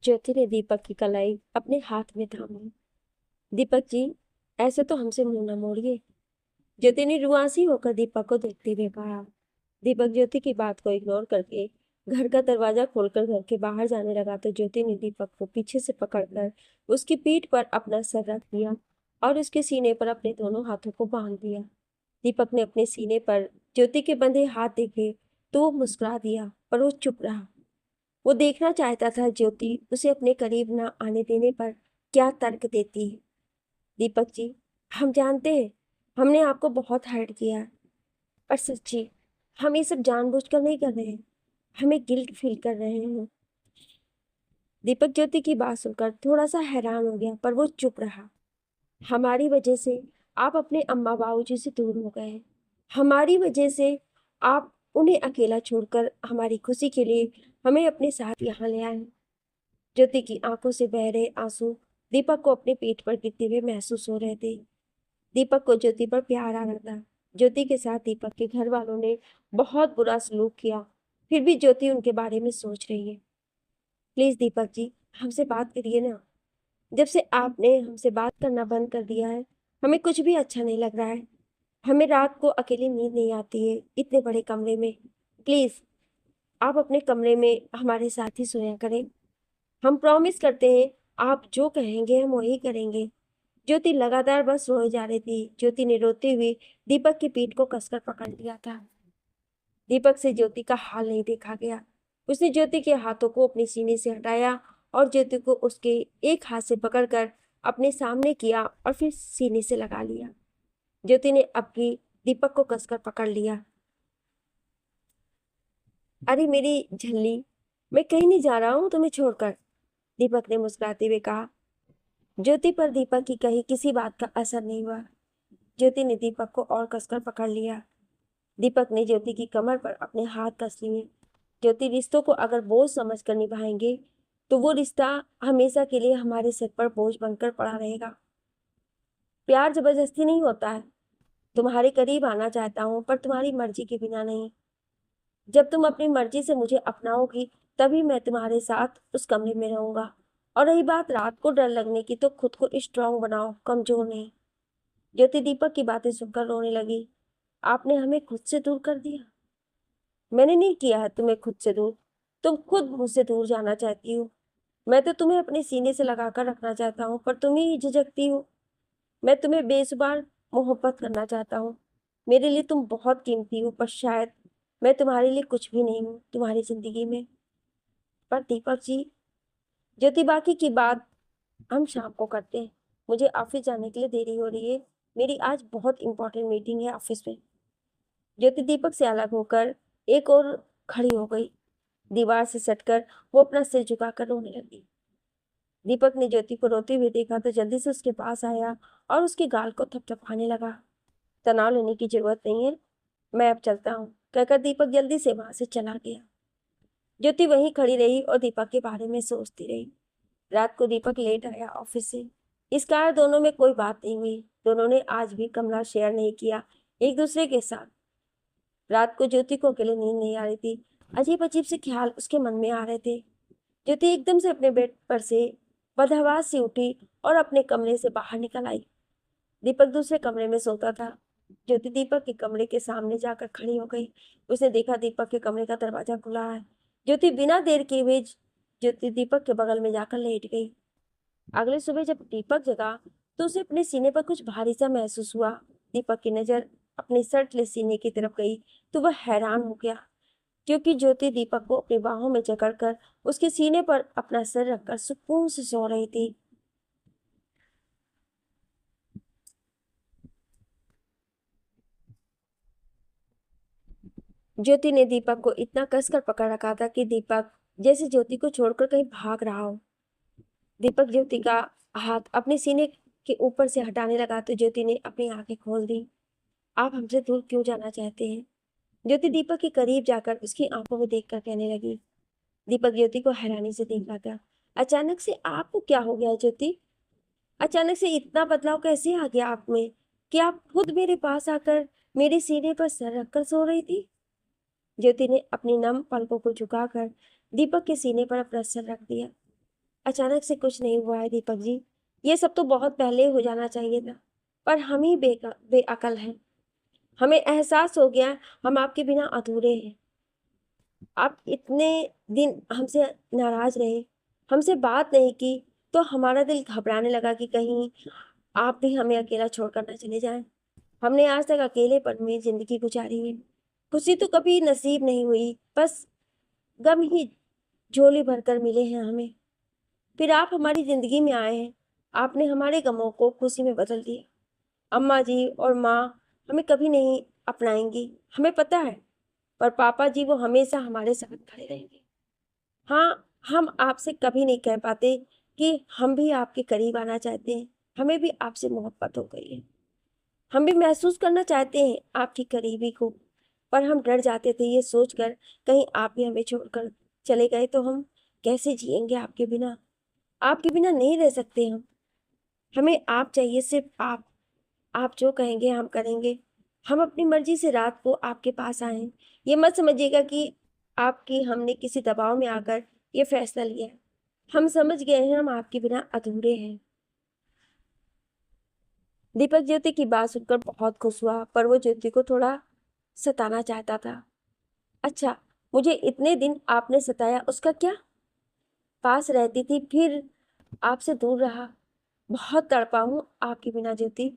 ज्योति ने दीपक की कलाई अपने हाथ में थाम ली। दीपक जी, ऐसे तो हमसे मुंह न मोड़िए। ज्योति ने रुआंसी होकर दीपक को देखते हुए कहा। दीपक ज्योति की बात को इग्नोर करके घर का दरवाजा खोलकर घर के बाहर जाने लगा तो ज्योति ने दीपक को पीछे से पकड़कर उसकी पीठ पर अपना सर रख दिया और उसके सीने पर अपने दोनों हाथों को बांध दिया। दीपक ने अपने सीने पर ज्योति के बंधे हाथ देखे तो वो मुस्कुरा दिया, पर वो चुप रहा। वो देखना चाहता था ज्योति उसे अपने करीब न आने देने पर क्या तर्क देती है। दीपक जी, हम जानते हैं हमने आपको बहुत हर्ट किया, पर सच्ची हम ये सब जानबूझकर नहीं कर रहे हैं। हमें गिल्ट फील कर रहे हैं। दीपक ज्योति की बात सुनकर थोड़ा सा हैरान हो गया, पर वो चुप रहा। हमारी वजह से आप अपने अम्मा बाबूजी से दूर हो गए। हमारी वजह से आप उन्हें अकेला छोड़कर हमारी खुशी के लिए हमें अपने साथ यहाँ ले आए। ज्योति की आंखों से बह रहे आंसू दीपक को अपने पेट पर गिरते हुए महसूस हो रहे थे। दीपक को ज्योति पर प्यार आ रहा था। ज्योति के साथ दीपक के घर वालों ने बहुत बुरा सलूक किया, फिर भी ज्योति उनके बारे में सोच रही है। प्लीज दीपक जी, हमसे बात करिए ना। जब से आपने हमसे बात करना बंद कर दिया है, हमें कुछ भी अच्छा नहीं लग रहा है। हमें रात को अकेली नींद नहीं आती है इतने बड़े कमरे में। प्लीज आप अपने कमरे में हमारे साथ ही सोया करें। हम प्रॉमिस करते हैं आप जो कहेंगे हम वही करेंगे। ज्योति लगातार बस रोए जा रही थी। ज्योति ने रोते हुए दीपक की पीठ को कसकर पकड़ लिया था। दीपक से ज्योति का हाल नहीं देखा गया। उसने ज्योति के हाथों को अपने सीने से हटाया और ज्योति को उसके एक हाथ से पकड़कर अपने सामने किया और फिर सीने से लगा लिया। ज्योति ने अब भी दीपक को कसकर पकड़ लिया। अरे मेरी झल्ली, मैं कहीं नहीं जा रहा हूँ तुम्हें छोड़कर, दीपक ने मुस्कुराते हुए कहा। ज्योति पर दीपक की कही किसी बात का असर नहीं हुआ। ज्योति ने दीपक को और कसकर पकड़ लिया। दीपक ने ज्योति की कमर पर अपने हाथ कस लिए। ज्योति, रिश्तों को अगर बोझ समझकर निभाएंगे तो वो रिश्ता हमेशा के लिए हमारे सिर पर बोझ बनकर पड़ा रहेगा। प्यार जबरदस्ती नहीं होता है। तुम्हारे करीब आना चाहता हूँ, पर तुम्हारी मर्जी के बिना नहीं। जब तुम अपनी मर्जी से मुझे अपनाओगी तभी मैं तुम्हारे साथ उस कमरे में रहूंगा। और रही बात रात को डर लगने की, तो खुद को स्ट्रांग बनाओ, कमजोर नहीं। ज्योति दीपक की बातें सुनकर रोने लगी। आपने हमें खुद से दूर कर दिया। मैंने नहीं किया है तुम्हें खुद से दूर, तुम खुद मुझसे दूर जाना चाहती हो। मैं तो तुम्हें अपने सीने से लगाकर रखना चाहता हूँ, पर तुम ही झिझकती हो। मैं तुम्हें बेजुबान मोहब्बत करना चाहता हूँ। मेरे लिए तुम बहुत कीमती हो, पर शायद मैं तुम्हारे लिए कुछ भी नहीं हूँ तुम्हारी जिंदगी में। पर दीपक जी, ज्योति बाकी की बात हम शाम को करते हैं। मुझे ऑफिस जाने के लिए देरी हो रही है। मेरी आज बहुत इंपॉर्टेंट मीटिंग है ऑफिस में। ज्योति दीपक से अलग होकर एक और खड़ी हो गई। दीवार से सटकर वो अपना सिर झुकाकर रोने लगी। दीपक ने ज्योति को रोते हुए देखा तो जल्दी से उसके पास आया और उसके गाल को थपथपाने लगा। तनाव लेने की जरूरत नहीं है, मैं अब चलता हूँ, कहकर दीपक जल्दी से वहां से चला गया। ज्योति वहीं खड़ी रही और दीपक के बारे में सोचती रही। रात को दीपक लेट आया ऑफिस से। इस कारण दोनों में कोई बात नहीं हुई। दोनों ने आज भी कमरा शेयर नहीं किया एक दूसरे के साथ। रात को ज्योति को अकेले नींद नहीं आ रही थी। अजीब अजीब से ख्याल उसके मन में आ रहे थे। ज्योति एकदम से अपने बेड पर से बदहवास से उठी और अपने कमरे से बाहर निकल आई। दीपक दूसरे कमरे में सोता था। ज्योति दीपक के कमरे के सामने जाकर खड़ी हो गई। उसने देखा दीपक के कमरे का दरवाजा खुला है। ज्योति बिना देर किए हुए ज्योति दीपक के बगल में जाकर लेट गई। अगले सुबह जब दीपक जगा तो उसे अपने सीने पर कुछ भारी सा महसूस हुआ। दीपक की नजर अपने शर्टलेस सीने की तरफ गई तो वह हैरान हो गया, क्योंकि ज्योति दीपक को अपनी बाहों में जकड़कर उसके सीने पर अपना सर रखकर सुकून से सो रही थी। ज्योति ने दीपक को इतना कसकर पकड़ रखा था कि दीपक जैसे ज्योति को छोड़कर कहीं भाग रहा हो। दीपक ज्योति का हाथ अपने सीने के ऊपर से हटाने लगा तो ज्योति ने अपनी आंखें खोल दी। आप हमसे दूर क्यों जाना चाहते हैं? ज्योति दीपक के करीब जाकर उसकी आंखों में देखकर कहने लगी। दीपक ज्योति को हैरानी से देख रहा था। अचानक से आपको क्या हो गया ज्योति? अचानक से इतना बदलाव कैसे आ गया आप में कि आप खुद मेरे पास आकर मेरे सीने पर सर रखकर सो रही थी? ज्योति ने अपनी नम पलकों को झुकाकर दीपक के सीने पर अपना सर रख दिया। अचानक से कुछ नहीं हुआ है दीपक जी। ये सब तो बहुत पहले हो जाना चाहिए था, पर हम ही बेअकल हैं। हमें एहसास हो गया हम आपके बिना अधूरे हैं। आप इतने दिन हमसे नाराज रहे, हमसे बात नहीं की, तो हमारा दिल घबराने लगा कि कहीं आप भी हमें अकेला छोड़कर ना चले जाएं। हमने आज तक अकेलेपन में जिंदगी गुजारी है। खुशी तो कभी नसीब नहीं हुई, बस गम ही झोली भरकर मिले हैं हमें। फिर आप हमारी जिंदगी में आए हैं, आपने हमारे गमों को खुशी में बदल दिया। अम्मा जी और माँ हमें कभी नहीं अपनाएंगी, हमें पता है, पर पापा जी वो हमेशा हमारे साथ खड़े रहेंगे। हाँ, हम आपसे कभी नहीं कह पाते कि हम भी आपके करीब आना चाहते हैं, हमें भी आपसे मोहब्बत हो गई है। हम भी महसूस करना चाहते हैं आपकी करीबी को, पर हम डर जाते थे ये सोचकर कहीं आप भी हमें छोड़कर चले गए तो हम कैसे जिएंगे आपके बिना। आपके बिना नहीं रह सकते हम। हमें आप चाहिए, सिर्फ आप जो कहेंगे हम करेंगे। हम अपनी मर्जी से रात को आपके पास आए हैं। ये मत समझिएगा कि आपकी हमने किसी दबाव में आकर ये फैसला लिया है। हम समझ गए हैं हम आपके बिना अधूरे हैं। दीपक ज्योति की बात सुनकर बहुत खुश हुआ, पर वो ज्योति को थोड़ा सताना चाहता था। अच्छा, मुझे इतने दिन आपने सताया, उसका क्या? पास रहती थी, फिर आपसे दूर रहा। बहुत तड़पा हूँ आपके बिना ज्योति।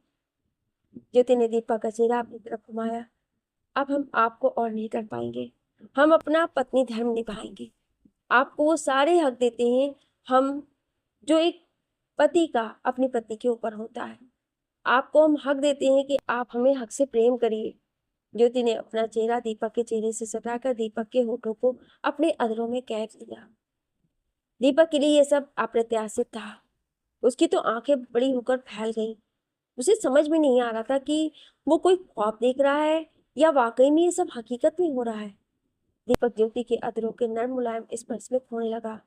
ज्योति ने दीपक का चेहरा अपनी तरफ घुमाया। अब हम आपको और नहीं कर पाएंगे। हम अपना पत्नी धर्म निभाएंगे। आपको वो सारे हक देते हैं हम जो एक पति का अपनी पत्नी के ऊपर होता है। आपको हम हक देते हैं कि आप हमें हक से प्रेम करिए। ज्योति ने अपना चेहरा दीपक के चेहरे से सटाकर दीपक के होठों को अपने अधरों में कैद लिया। दीपक के लिए यह सब अप्रत्याशित था। उसकी तो आंखें बड़ी होकर फैल गईं। उसे समझ में नहीं आ रहा था कि वो कोई ख्वाब देख रहा है या वाकई में ये सब हकीकत में हो रहा है। दीपक ज्योति के अधरों के नर्म मुलायम स्पर्श में खोने लगा।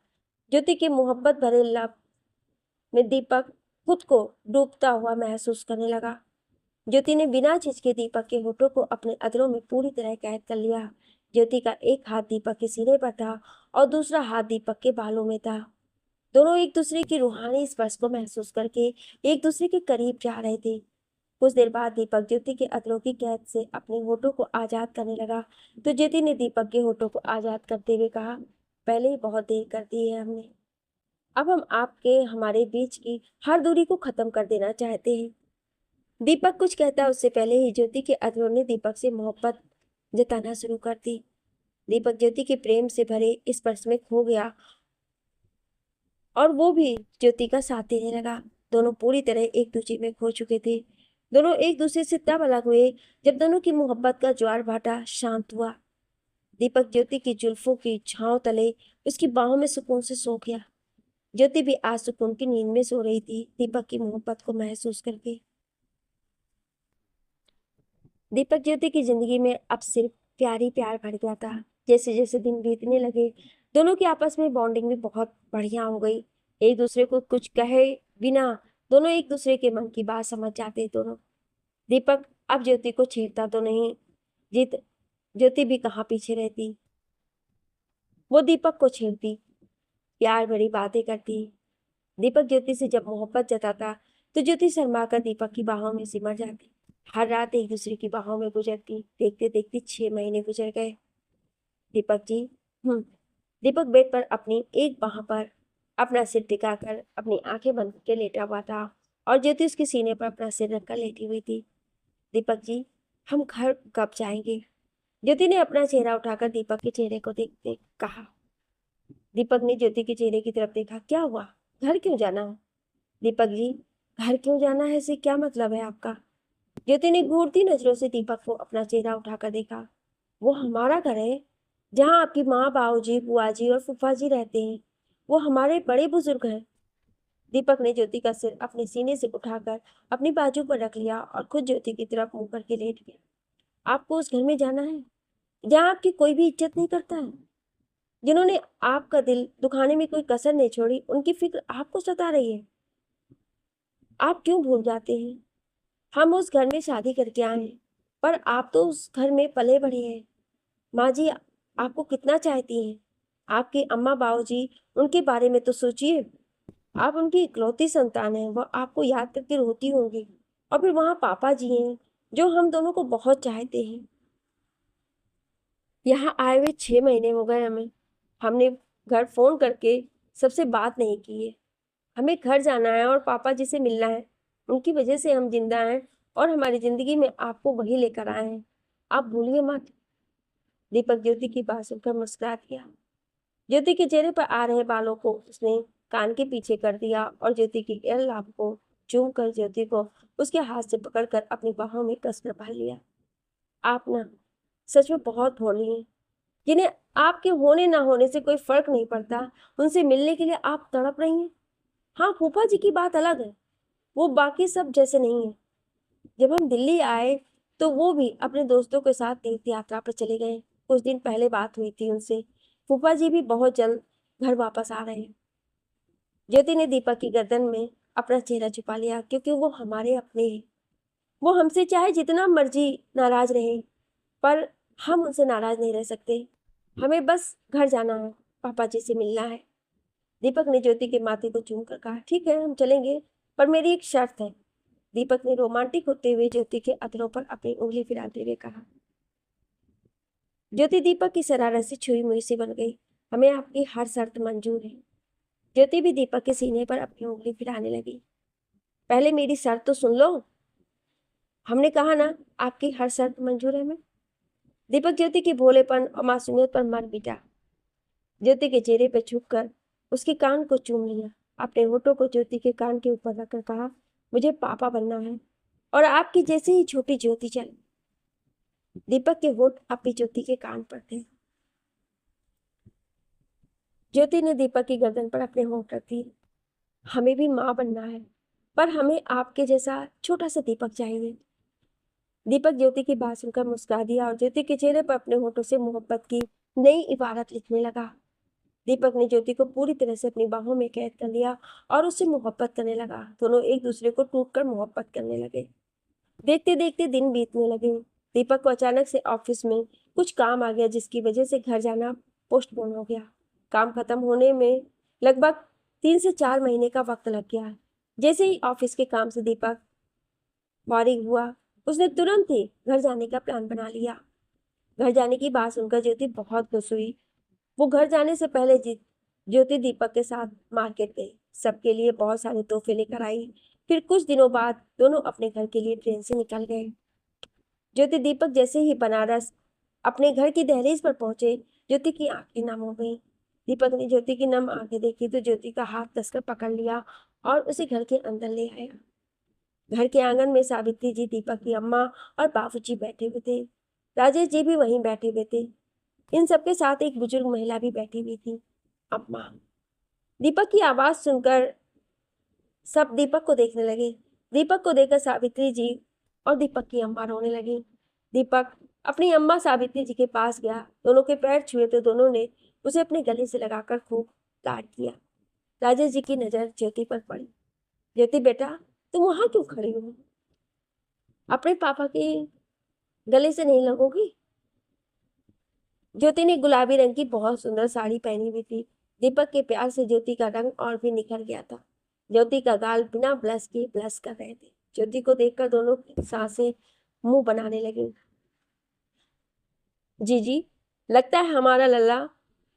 ज्योति के मोहब्बत भरे लब में दीपक खुद को डूबता हुआ महसूस करने लगा। ज्योति ने बिना झिझके दीपक के होठों को अपने अधरों में पूरी तरह कैद कर लिया। ज्योति का एक हाथ दीपक के सीने पर था और दूसरा हाथ दीपक के बालों में था। दोनों एक दूसरे की रूहानी स्पर्श को महसूस करके एक दूसरे के करीब जा रहे थे। कुछ देर बाद दीपक ज्योति के अधरों की कैद से अपने होठों को आजाद करने लगा, तो ज्योति ने दीपक के होठों को आजाद करते हुए कहा, पहले ही बहुत देर कर दी है हमने। अब हम आपके हमारे बीच की हर दूरी को खत्म कर देना चाहते हैं। दीपक कुछ कहता उससे पहले ही ज्योति के अधरों ने दीपक से मोहब्बत जताना शुरू कर दी। दीपक ज्योति के प्रेम से भरे स्पर्श में खो गया और वो भी ज्योति का साथ देने लगा। दोनों पूरी तरह एक दूसरे में खो चुके थे। दोनों एक दूसरे से तब अलग हुए जब दोनों की मोहब्बत का ज्वार भाटा शांत हुआ। दीपक ज्योति की जुल्फों की छांव तले उसकी बाहों में सुकून से सो गया। ज्योति भी आज सुकून की नींद में सो रही थी, दीपक की मोहब्बत को महसूस करके। दीपक ज्योति की जिंदगी में अब सिर्फ प्यार ही प्यार भर गया था। जैसे जैसे दिन बीतने लगे दोनों की आपस में बॉन्डिंग भी बहुत बढ़िया हो गई। एक दूसरे को कुछ कहे बिना दोनों एक दूसरे के मन की बात समझ जाते। दोनों दीपक अब ज्योति को छेड़ता तो नहीं, जीत ज्योति भी कहाँ पीछे रहती, वो दीपक को छेड़ती, प्यार भरी बातें करती। दीपक ज्योति से जब मोहब्बत जताता तो ज्योति शर्मा कर दीपक की बाहों में सिमट जाती। हर रात एक दूसरे की बाहों में गुजरती। देखते देखते 6 महीने गुजर गए। दीपक जी दीपक बेड पर अपनी एक बाह पर अपना सिर टिकाकर अपनी आंखें बंद करके लेटा हुआ था और ज्योति उसके सीने पर अपना सिर रखकर लेटी हुई थी। दीपक जी, हम घर कब जाएंगे? ज्योति ने अपना चेहरा उठाकर दीपक के चेहरे को देखते कहा। दीपक ने ज्योति के चेहरे की तरफ देखा। क्या हुआ, घर क्यों जाना है? दीपक जी, घर क्यों जाना है से क्या मतलब है आपका? ज्योति ने घूरती नजरों से दीपक को अपना चेहरा उठाकर देखा। वो हमारा घर है, जहाँ आपकी माँ, बाबूजी, बुआ जी और फूफा जी रहते हैं। वो हमारे बड़े बुजुर्ग हैं। दीपक ने ज्योति का सिर अपने सीने से उठाकर अपनी बाजू पर रख लिया और खुद ज्योति की तरफ मुंह करके लेट गया। आपको उस घर में जाना है जहाँ आपकी कोई भी इज्जत नहीं करता है, जिन्होंने आपका दिल दुखाने में कोई कसर नहीं छोड़ी, उनकी फिक्र आपको सता रही है। आप क्यों भूल जाते हैं हम उस घर में शादी करके आए हैं, पर आप तो उस घर में पले बढ़े हैं। माँ जी आपको कितना चाहती हैं। आपके अम्मा बाबूजी, उनके बारे में तो सोचिए। आप उनकी इकलौती संतान हैं, वो आपको याद करके रोती होंगी। और फिर वहाँ पापा जी हैं जो हम दोनों को बहुत चाहते हैं। यहाँ आए हुए 6 महीने हो गए हमें। हमने घर फोन करके सबसे बात नहीं की है। हमें घर जाना है और पापा जी से मिलना है। उनकी वजह से हम जिंदा हैं और हमारी जिंदगी में आपको वही लेकर आए हैं। आप भूलिए मत। दीपक ज्योति की बात सुनकर मुस्कुरा दिया। ज्योति के चेहरे पर आ रहे बालों को उसने कान के पीछे कर दिया और ज्योति की लाभ को चूम कर ज्योति को उसके हाथ से पकड़कर अपनी बाहों में कसकर भर लिया। आप ना सच में बहुत भोली हैं, जिन्हें आपके होने ना होने से कोई फर्क नहीं पड़ता, उनसे मिलने के लिए आप तड़प रही हैं। हाँ, फूफा जी की बात अलग है, वो बाकी सब जैसे नहीं है। जब हम दिल्ली आए तो वो भी अपने दोस्तों के साथ तीर्थ यात्रा पर चले गए। कुछ दिन पहले बात हुई थी उनसे। फूफा जी भी बहुत जल्द घर वापस आ रहे हैं। ज्योति ने दीपक की गर्दन में अपना चेहरा छुपा लिया, क्योंकि वो हमारे अपने हैं। वो हमसे चाहे जितना मर्जी नाराज रहे, पर हम उनसे नाराज नहीं रह सकते। हमें बस घर जाना है, पापा जी से मिलना है। दीपक ने ज्योति के माथे को चूम कर कहा, ठीक है हम चलेंगे, पर मेरी एक शर्त है। दीपक ने रोमांटिक होते हुए ज्योति के अधरों पर अपनी उंगली फिराते हुए कहा। ज्योति दीपक की शरारत से छुई मुई सी बन गई। हमें आपकी हर शर्त मंजूर है। ज्योति भी दीपक के सीने पर अपनी उंगली फिराने लगी। पहले मेरी शर्त तो सुन लो। हमने कहा ना, आपकी हर शर्त मंजूर है। मैं दीपक ज्योति के भोलेपन और मासूमियत पर मर मिटा। ज्योति के चेहरे पर झुककर उसके कान को चूम लिया। अपने होठों को ज्योति के कान के ऊपर रखकर कहा, मुझे पापा बनना है और आपकी जैसे ही छोटी ज्योति चल। दीपक के होठ अपनी ज्योति के कान पर थे। ज्योति ने दीपक की गर्दन पर अपने होठ रख दिए। हमें भी माँ बनना है, पर हमें आपके जैसा छोटा सा दीपक चाहिए। दीपक ज्योति की बात सुनकर मुस्कुरा दिया और ज्योति के चेहरे पर अपने होठों से मोहब्बत की नई इबारत लिखने लगा। दीपक ने ज्योति को पूरी तरह से अपनी बाहों में कैद कर लिया और उससे मोहब्बत करने लगा। दोनों एक दूसरे को टूटकर मोहब्बत करने लगे। देखते देखते दिन बीतने लगे। दीपक को अचानक से ऑफिस में कुछ काम आ गया, जिसकी वजह से घर जाना पोस्टपोन हो गया। काम खत्म होने में लगभग 3 से 4 महीने का वक्त लग गया। जैसे ही ऑफिस के काम से दीपक फारिग हुआ, उसने तुरंत ही घर जाने का प्लान बना लिया। घर जाने की बात सुनकर ज्योति बहुत खुश हुई। वो घर जाने से पहले ज्योति दीपक के साथ मार्केट गई, सबके लिए बहुत सारे तोहफे लेकर आई। फिर कुछ दिनों बाद दोनों अपने घर के लिए ट्रेन से निकल गए। ज्योति दीपक जैसे ही बनारस अपने घर की दहलीज पर पहुंचे, ज्योति की आंखें नम हो गई। दीपक ने ज्योति की नम आंखें देखी तो ज्योति का हाथ कसकर पकड़ लिया और उसे घर के अंदर ले आया। घर के आंगन में सावित्री जी, दीपक की अम्मा और बाबूजी बैठे हुए थे। राजेश जी भी वहीं बैठे हुए थे। इन सबके साथ एक बुजुर्ग महिला भी बैठी हुई थी, अम्मा। दीपक की आवाज सुनकर सब दीपक को देखने लगे। दीपक को देखकर सावित्री जी और दीपक की अम्मा रोने लगी। दीपक अपनी अम्मा सावित्री जी के पास गया। दोनों के पैर छुए तो दोनों ने उसे अपने गले से लगाकर खूब लाड किया। राजेश जी की नजर ज्योति पर पड़ी। ज्योति बेटा, तुम वहां क्यों खड़ी हो? अपने पापा के गले से नहीं लगोगी? ज्योति ने गुलाबी रंग की बहुत सुंदर साड़ी पहनी हुई थी। दीपक के प्यार से ज्योति का रंग और भी निखर गया था। ज्योति का गाल बिना ब्लश के ब्लश कर रहे थे। ज्योति को देखकर दोनों सांसें मुंह बनाने लगी। जी, लगता है हमारा लल्ला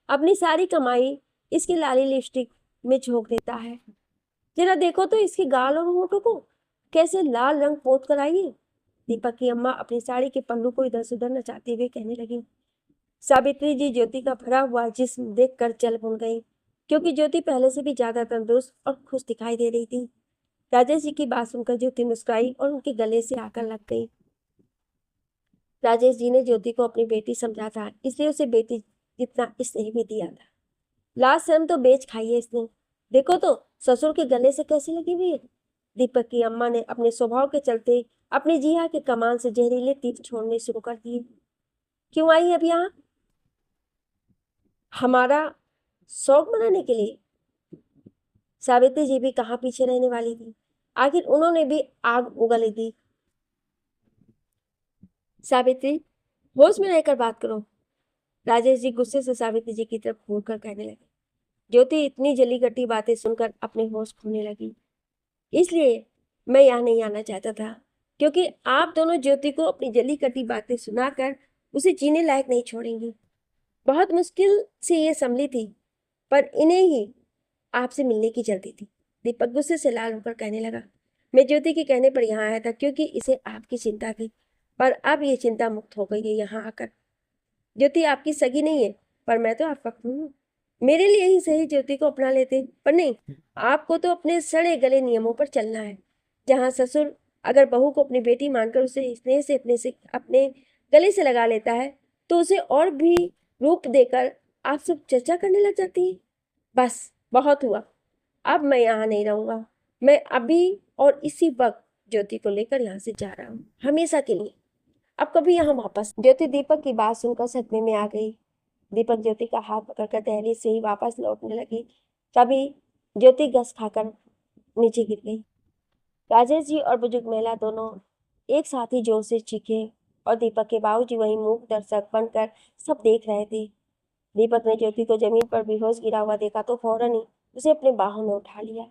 अपनी सारी कमाई इसकी लाली लिपस्टिक में झोंक देता है। जरा देखो तो इसके गाल और होठों को, कैसे लाल रंग पोत कर आई है। दीपक की अम्मा अपनी साड़ी के पल्लू को इधर से उधर नचाते हुए कहने लगी। सावित्री जी ज्योति का भरा हुआ जिस्म देखकर चल भून गई, क्योंकि ज्योति पहले से भी ज्यादा तंदुरुस्त और खुश दिखाई दे रही थी। राजेश जी की बात सुनकर ज्योति मुस्कुराई और उनके गले से आकर लग गई। राजेश जी ने ज्योति को अपनी बेटी समझा था, इसलिए उसे बेटी जितना स्नेह भी दिया था। लास्ट शर्म तो बेच खाई है इसने। देखो तो ससुर के गले से कैसी लगी हुई है। दीपक की अम्मा ने अपने स्वभाव के चलते अपनी जिया के कमान से जहरीले तीर छोड़ने शुरू कर दिए। क्यों आई अब यहाँ? हमारा शौक मनाने के लिए? सावित्री जी भी कहाँ पीछे रहने वाली थी। आखिर उन्होंने भी आग उगली थी। सावित्री, होश में रहकर बात करो। राजेश जी गुस्से से सावित्री जी की तरफ घूर कर कहने लगे। ज्योति इतनी जली कटी बातें सुनकर अपने होश खोने लगी। इसलिए मैं यहाँ नहीं आना चाहता था, क्योंकि आप दोनों ज्योति को अपनी जली कटी बातें सुनाकर उसे जीने लायक नहीं छोड़ेंगी। बहुत मुश्किल से ये संभली थी, पर इन्हें ही आपसे मिलने की जल्दी थी। दीपक गुस्से से लाल होकर कहने लगा, मैं ज्योति के कहने पर यहाँ आया था क्योंकि इसे आपकी चिंता थी, पर अब ये चिंता मुक्त हो गई है यहाँ आकर। ज्योति आपकी सगी नहीं है, पर मैं तो आपका खून हूँ। मेरे लिए ही सही ज्योति को अपना लेते, पर नहीं, आपको तो अपने सड़े गले नियमों पर चलना है। जहाँ ससुर अगर बहू को अपनी बेटी मानकर उसे स्नेह से अपने गले से लगा लेता है, तो उसे और भी रूप देकर आप सब चर्चा करने लग जाती है। बस बहुत हुआ, अब मैं यहाँ नहीं रहूंगा। मैं अभी और इसी वक्त ज्योति को लेकर यहाँ से जा रहा हूँ, हमेशा के लिए। अब कभी यहाँ वापस। ज्योति दीपक की बात सुनकर सदमे में आ गई। दीपक ज्योति का हाथ पकड़कर दहलीज से ही वापस लौटने लगी, तभी ज्योति गस खाकर नीचे गिर गई। राजेश जी और बुजुर्ग महिला दोनों एक साथ ही जोर से चीखे और दीपक के बाबूजी वहीं मूक दर्शक बनकर सब देख रहे थे। दीपक ने ज्योति को जमीन पर बेहोश गिरा हुआ देखा तो फौरन ही उसे अपने बाहों में उठा लिया।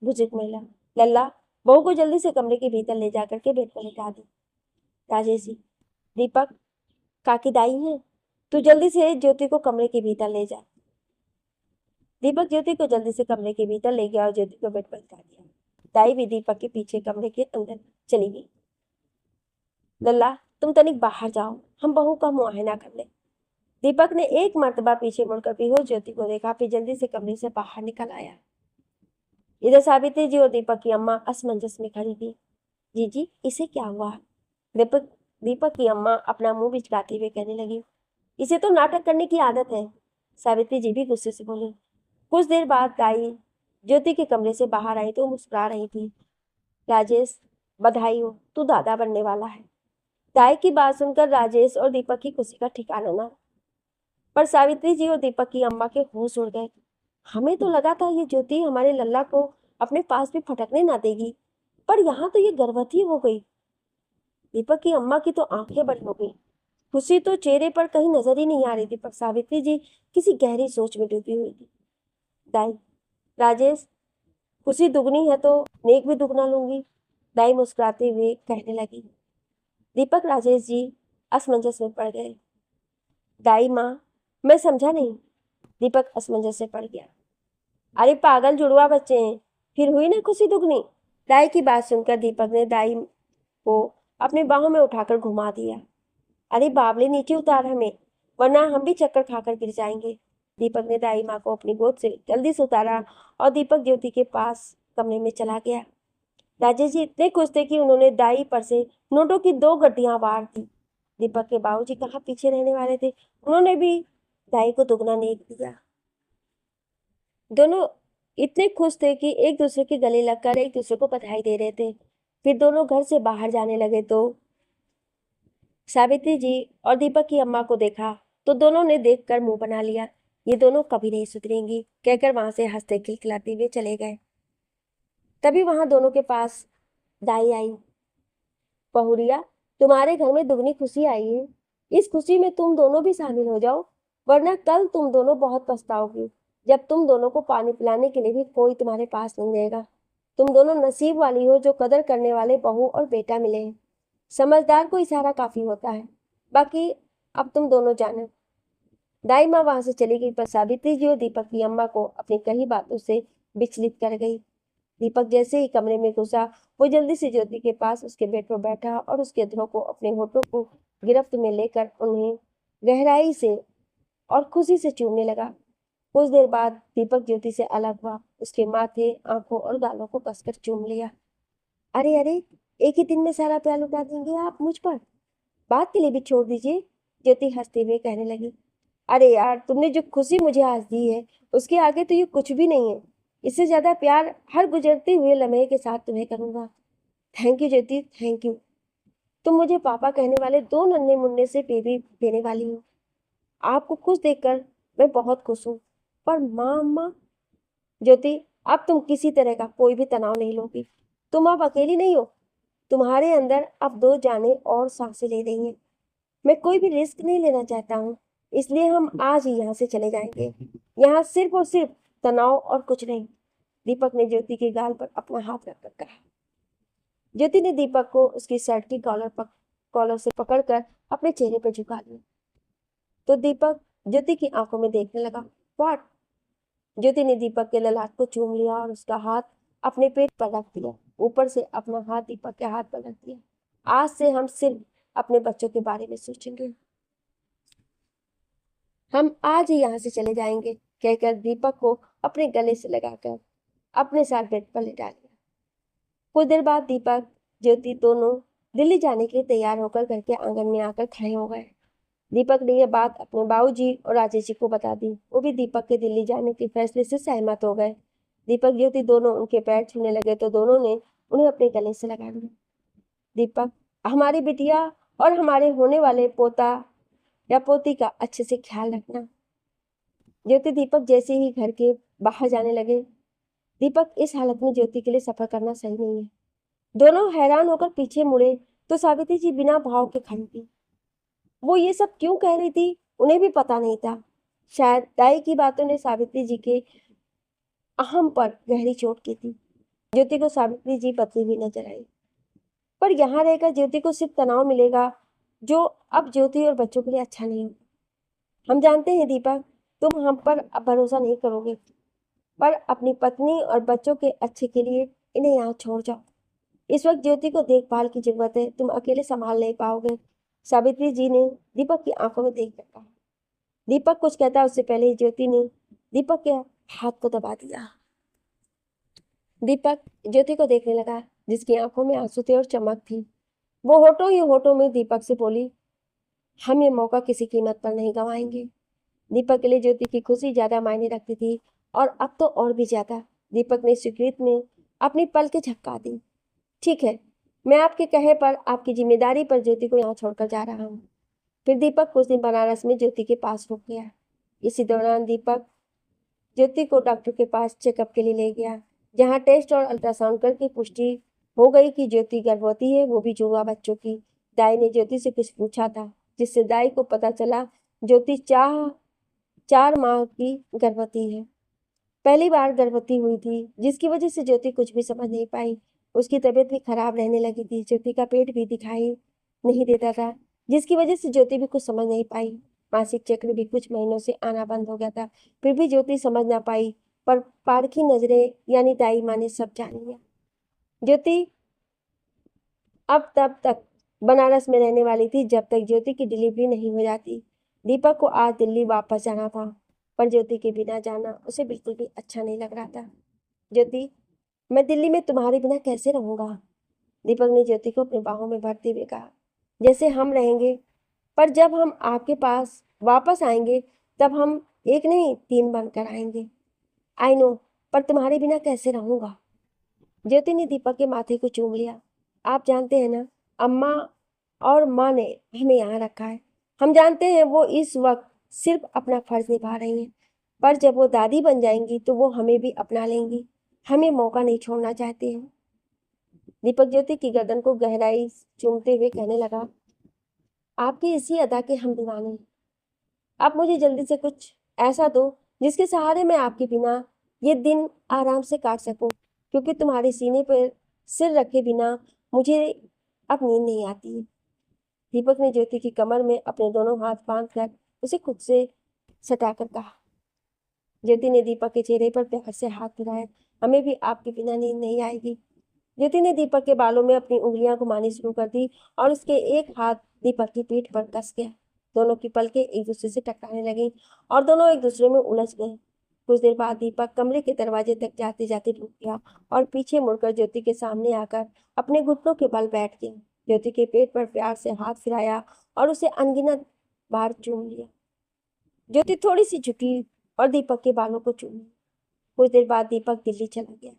बुजुर्ग महिला, लल्ला, बहू को जल्दी से कमरे के भीतर ले जाकर के बेड पर लेटा दी। राजेश जी, दीपक, काकी दाई है, तू जल्दी से ज्योति को कमरे के भीतर ले जा। दीपक ज्योति को जल्दी से कमरे के भीतर ले गया और ज्योति को बेड पर लेटा दिया। दाई भी दीपक के पीछे कमरे के अंदर चली गई। लल्ला, तुम तनिक बाहर जाओ, हम बहू का मुआयना कर ले। दीपक ने एक मर्तबा पीछे मुड़कर बेहोश ज्योति को देखा, फिर जल्दी से कमरे से बाहर निकल आया। इधर सावित्री जी और दीपक की अम्मा असमंजस में खड़ी थी। जी, इसे क्या हुआ? दीपक की अम्मा अपना मुंह बिचकाते हुए कहने लगी, इसे तो नाटक करने की आदत है। सावित्री जी भी गुस्से से बोली। कुछ देर बाद दाई ज्योति के कमरे से बाहर आई तो मुस्कुरा रही थी। राजेश, बधाई हो, तू दादा बनने वाला है। दाई की बात सुनकर राजेश और दीपक की खुशी का ठिकाना ना, पर सावित्री जी और दीपक की अम्मा के होश उड़ गए। हमें तो लगा था ये ज्योति हमारे लल्ला को अपने पास भी फटकने ना देगी, पर यहाँ तो ये गर्भवती हो गई। दीपक की अम्मा की तो आंखें बंद हो गई। खुशी तो चेहरे पर कहीं नजर ही नहीं आ रही थी, पर सावित्री जी किसी गहरी सोच में डूबी हुई थी। दाई, राजेश, खुशी दुगनी है तो नेक भी दुगना लूंगी, दाई मुस्कुराते हुए कहने लगी। दीपक राजेश जी असमंजस में पड़ गए। दाई माँ, मैं समझा नहीं। दीपक असमंजस से पड़ गया। अरे पागल, जुड़वा बच्चे हैं, फिर हुई ना खुशी दुगनी। दाई की बात सुनकर दीपक ने दाई को अपने बाहों में उठाकर घुमा दिया। अरे बाबले, नीचे उतार हमें, वरना हम भी चक्कर खाकर गिर जाएंगे। दीपक ने दाई माँ को अपनी गोद से जल्दी से उतारा और दीपक ज्योति के पास कमरे में चला गया। राजेश जी इतने खुश थे कि उन्होंने दाई पर से नोटों की 2 गड्डियां वार दी। दीपक के बाबूजी कहाँ पीछे रहने वाले थे, उन्होंने भी दाई को दुगना नेक दिया। दोनों इतने खुश थे कि एक दूसरे के गले लगकर एक दूसरे को बधाई दे रहे थे। फिर दोनों घर से बाहर जाने लगे तो सावित्री जी और दीपक की अम्मा को देखा तो दोनों ने देखकर मुंह बना लिया। ये दोनों कभी नहीं सुधरेंगी, कहकर वहां से हंसते खिलखिलाते हुए चले गए। तभी वहां दोनों के पास दाई आई। बहुरिया, तुम्हारे घर में दुगनी खुशी आई है, इस खुशी में तुम दोनों भी शामिल हो जाओ, वरना कल तुम दोनों बहुत पछताओगी, जब तुम दोनों को पानी पिलाने के लिए भी कोई तुम्हारे पास नहीं रहेगा। तुम दोनों नसीब वाली हो जो कदर करने वाले बहू और बेटा मिले हैं। समझदार को इशारा काफी होता है, बाकी अब तुम दोनों जानो। दाई माँ वहां से चली गई, पर सावित्री जी और दीपक की अम्मा को अपनी कही बातों से विचलित कर गई। दीपक जैसे ही कमरे में घुसा, वो जल्दी से ज्योति के पास उसके बेड पर बैठा और उसके अधरों को अपने होठों को गिरफ्त में लेकर उन्हें गहराई से और खुशी से चूमने लगा। कुछ देर बाद दीपक ज्योति से अलग हुआ, उसके माथे, आंखों और गालों को कसकर चूम लिया। अरे अरे, एक ही दिन में सारा प्यार लुटा देंगे आप मुझ पर, बात के लिए भी छोड़ दीजिए। ज्योति हंसते हुए कहने लगी। अरे यार, तुमने जो खुशी मुझे आज दी है उसके आगे तो ये कुछ भी नहीं है। इससे ज्यादा प्यार हर गुजरते हुए लम्हे के साथ तुम्हें करूंगा। Thank you Jyoti, thank you. तुम मुझे पापा कहने वाले 2 नन्हे मुन्ने से बेबी देने वाली हो। आपको खुश देखकर मैं बहुत खुश हूँ। पर माँ, अम्मा। ज्योति, अब तुम किसी तरह का कोई भी तनाव नहीं लोगी। तुम अब अकेली नहीं हो, तुम्हारे अंदर अब 2 जाने और सांसें ले रही हैं। मैं कोई भी रिस्क नहीं लेना चाहता हूँ। इसलिए हम आज ही यहाँ से चले जाएंगे। यहाँ सिर्फ और सिर्फ तनाव और कुछ नहीं। दीपक ने ज्योति के गाल पर अपना हाथ रखकर कहा। ज्योति ने दीपक को उसकी शर्ट की कॉलर से पकड़कर अपने चेहरे पर झुका लिया। तो दीपक ज्योति की आंखों में देखने लगा। व्हाट? ज्योति ने दीपक के ललाट को चूम लिया और उसका हाथ अपने पेट पर रख दिया। ऊपर से अपना हाथ दीपक के हाथ पर रख दिया। आज से हम सिर्फ अपने बच्चों के बारे में सोचेंगे। हम आज ही यहाँ से चले जाएंगे, कहकर दीपक को अपने गले से लगाकर अपने साथ बेड पर लेटा लिया। कुछ देर बाद दीपक ज्योति दोनों दिल्ली जाने के लिए तैयार होकर घर के आंगन में आकर खड़े हो गए। दीपक ने यह बात अपने बाबूजी और राजेश जी को बता दी। वो भी दीपक के दिल्ली जाने के फैसले से सहमत हो गए। दीपक ज्योति दोनों उनके पैर छूने लगे तो दोनों ने उन्हें अपने गले से लगा लिया। दीपक, हमारी बिटिया और हमारे होने वाले पोता या पोती का अच्छे से ख्याल रखना। ज्योति दीपक जैसे ही घर के बाहर जाने लगे। दीपक, इस हालत में ज्योति के लिए सफर करना सही नहीं है। दोनों हैरान होकर पीछे मुड़े तो सावित्री जी बिना भाव के खड़ी थी। वो ये सब क्यों कह रही थी उन्हें भी पता नहीं था। शायद दाई की बातों ने सावित्री जी के अहम पर गहरी चोट की थी। ज्योति को सावित्री जी बदली हुई नजर आई। पर यहाँ रहकर ज्योति को सिर्फ तनाव मिलेगा, जो अब ज्योति और बच्चों के लिए अच्छा नहीं होगा। हम जानते हैं दीपक, तुम हम पर अब भरोसा नहीं करोगे, पर अपनी पत्नी और बच्चों के अच्छे के लिए इन्हें यहाँ छोड़ जाओ। इस वक्त ज्योति को देखभाल की जरूरत है, तुम अकेले संभाल नहीं पाओगे। सावित्री जी ने दीपक की आंखों में देख कर कहा। दीपक कुछ कहता उससे पहले ही ज्योति ने दीपक के हाथ को दबा दिया। दीपक ज्योति को देखने लगा, जिसकी आंखों में आंसू थे और चमक थी। वो होठों ही होठों में दीपक से बोली, हम ये मौका किसी कीमत पर नहीं गंवाएंगे। दीपक के लिए ज्योति की खुशी ज्यादा मायने रखती थी, और अब तो और भी ज्यादा। दीपक ने स्वीकृत में अपनी पलकें झपका दी। ठीक है, मैं आपके कहे पर, आपकी जिम्मेदारी पर ज्योति को यहाँ छोड़कर जा रहा हूँ। फिर दीपक कुछ दिन बनारस में ज्योति के पास रुक गया। इसी दौरान दीपक ज्योति को डॉक्टर के पास चेकअप के लिए ले गया, जहाँ टेस्ट और अल्ट्रासाउंड करके पुष्टि हो गई कि ज्योति गर्भवती है, वो भी जुड़वा बच्चों की। दाई ने ज्योति से कुछ पूछा था, जिससे दाई को पता चला ज्योति 4 माह की गर्भवती है। पहली बार गर्भवती हुई थी, जिसकी वजह से ज्योति कुछ भी समझ नहीं पाई। उसकी तबीयत भी खराब रहने लगी थी। ज्योति का पेट भी दिखाई नहीं देता था, जिसकी वजह से ज्योति भी कुछ समझ नहीं पाई। मासिक चक्र भी कुछ महीनों से आना बंद हो गया था, फिर भी ज्योति समझ ना पाई। पर पारखी नजरें यानी दाई माँ ने सब जान लिया। ज्योति अब तब तक बनारस में रहने वाली थी, जब तक ज्योति की डिलीवरी नहीं हो जाती। दीपक को आज दिल्ली वापस जाना था, पर ज्योति के बिना जाना उसे बिल्कुल भी अच्छा नहीं लग रहा था। ज्योति, मैं दिल्ली में तुम्हारे बिना कैसे रहूंगा? दीपक ने ज्योति को अपनी बाहों में भरते हुए कहा। जैसे हम रहेंगे, पर जब हम आपके पास वापस आएंगे तब हम एक नहीं 3 बनकर आएंगे। आई नो, पर तुम्हारे बिना कैसे रहूंगा? ज्योति ने दीपक के माथे को चूम लिया। आप जानते हैं ना, अम्मा और माँ ने हमें यहाँ रखा है। हम जानते हैं वो इस वक्त सिर्फ अपना फर्ज निभा रही हैं, पर जब वो दादी बन जाएंगी तो वो हमें भी अपना लेंगी। हम ये मौका नहीं छोड़ना चाहते हैं। दीपक ज्योति की गर्दन को गहराई चूमते हुए कहने लगा, आपकी इसी अदा के हम दीवाने हैं। आप मुझे जल्दी से कुछ ऐसा दो जिसके सहारे मैं आपके बिना ये दिन आराम से काट सकूं, क्योंकि तुम्हारे सीने पर सिर रखे बिना मुझे अब नींद नहीं आती है। दीपक ने ज्योति की कमर में अपने दोनों हाथ बांधकर उसे खुद से सटाकर कहा। ज्योति ने दीपक के चेहरे पर प्यार से हाथ फिराया। हमें भी आपके बिना नींद नहीं आएगी। ज्योति ने दीपक के बालों में अपनी उंगलियां घुमानी शुरू कर दी और उसके एक हाथ दीपक की पीठ पर कस गया। दोनों की पलकें एक दूसरे से टकराने लगी और दोनों एक दूसरे में उलझ गए। कुछ देर बाद दीपक कमरे के दरवाजे तक जाते जाते रुक गया और पीछे मुड़कर ज्योति के सामने आकर अपने घुटनों के बल बैठ गया। ज्योति के पेट पर प्यार से हाथ फिराया और उसे अनगिनत बार चूम लिया। ज्योति थोड़ी सी झुकी और दीपक के बालों को चूमी। कुछ देर बाद दीपक दिल्ली चला गया।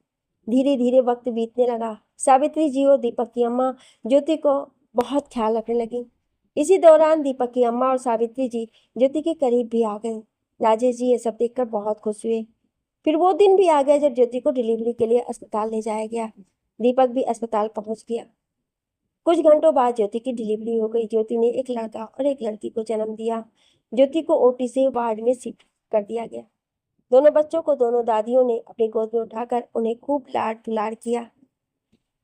धीरे धीरे वक्त बीतने लगा। सावित्री जी और दीपक की अम्मा ज्योति को बहुत ख्याल रखने लगी। इसी दौरान दीपक की अम्मा और सावित्री जी ज्योति के करीब भी आ गए। राजेश जी ये सब देखकर बहुत खुश हुए। फिर वो दिन भी आ गया जब ज्योति को डिलीवरी के लिए अस्पताल ले जाया गया। दीपक भी अस्पताल पहुंच गया। कुछ घंटों बाद ज्योति की डिलीवरी हो गई। ज्योति ने एक लड़का और एक लड़की को जन्म दिया। ज्योति को ओटी से वार्ड में शिफ्ट कर दिया गया। दोनों बच्चों को दोनों दादियों ने अपनी गोद में उठाकर उन्हें खूब लाड दुलार किया।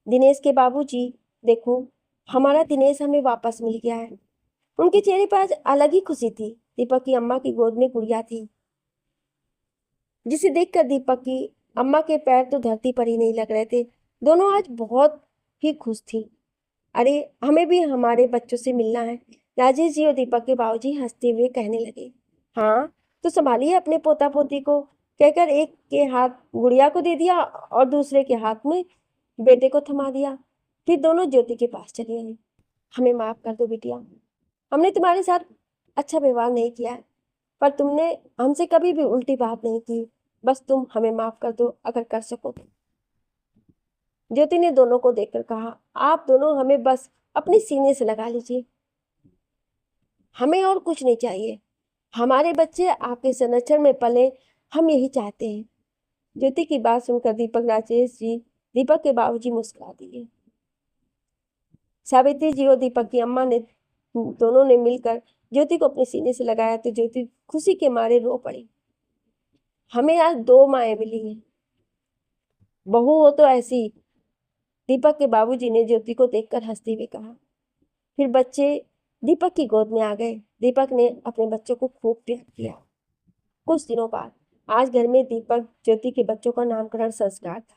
दिनेश के बाबूजी, देखो हमारा दिनेश हमें वापस मिल गया है। उनके चेहरे पर आज अलग ही खुशी थी। दीपक की अम्मा की गोद में गुड़िया थी, जिसे देखकर दीपक की अम्मा के पैर तो धरती पर ही नहीं लग रहे थे। दोनों आज बहुत ही खुश थी। अरे हमें भी हमारे बच्चों से मिलना है, राजेश जी और दीपक के बाबूजी हंसते हुए कहने लगे। हाँ तो संभालिए अपने पोता पोती को, कहकर एक के हाथ गुड़िया को दे दिया और दूसरे के हाथ में बेटे को थमा दिया। फिर दोनों ज्योति के पास चले गए। हमें माफ कर दो बिटिया, हमने तुम्हारे साथ अच्छा व्यवहार नहीं किया है, पर तुमने हमसे कभी भी उल्टी बात नहीं की। बस तुम हमें माफ कर दो अगर कर सको तो। ज्योति ने दोनों को देखकर कहा, आप दोनों हमें बस अपने सीने से लगा लीजिए, हमें और कुछ नहीं चाहिए। हमारे बच्चे आपके संरक्षण में पले, हम यही चाहते हैं। ज्योति की बात सुनकर दीपक के बाबूजी मुस्कुरा दिए। सावित्री जी और दीपक की अम्मा ने दोनों ने मिलकर ज्योति को अपने सीने से लगाया तो ज्योति खुशी के मारे रो पड़ी। हमें आज 2 माएँ मिली हैं, बहू हो तो ऐसी, दीपक के बाबूजी ने ज्योति को देखकर हंसते हुए कहा। फिर बच्चे दीपक की गोद में आ गए। दीपक ने अपने बच्चों को खूब प्यार किया। कुछ दिनों बाद आज घर में दीपक ज्योति के बच्चों का नामकरण संस्कार था।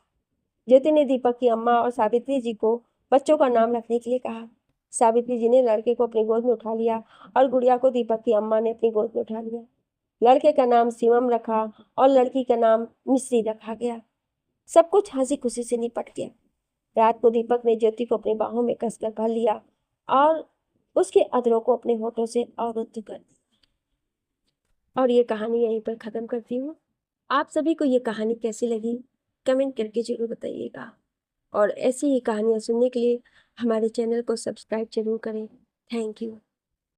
ज्योति ने दीपक की अम्मा और सावित्री जी को बच्चों का नाम रखने के लिए कहा। सावित्री जी ने लड़के को अपनी गोद में उठा लिया और गुड़िया को दीपक की अम्मा ने अपनी गोद में उठा लिया। लड़के का नाम शिवम रखा और लड़की का नाम मिश्री रखा गया। सब कुछ हंसी खुशी से निपट गया। रात को दीपक ने ज्योति को अपनी बाहों में कसकर भर लिया और उसके अधरों को अपने होठों से अवरुद्ध कर दिया। और ये कहानी यहीं पर ख़त्म करती हूँ। आप सभी को ये कहानी कैसी लगी कमेंट करके जरूर बताइएगा, और ऐसी ही कहानियाँ सुनने के लिए हमारे चैनल को सब्सक्राइब जरूर करें। Thank you.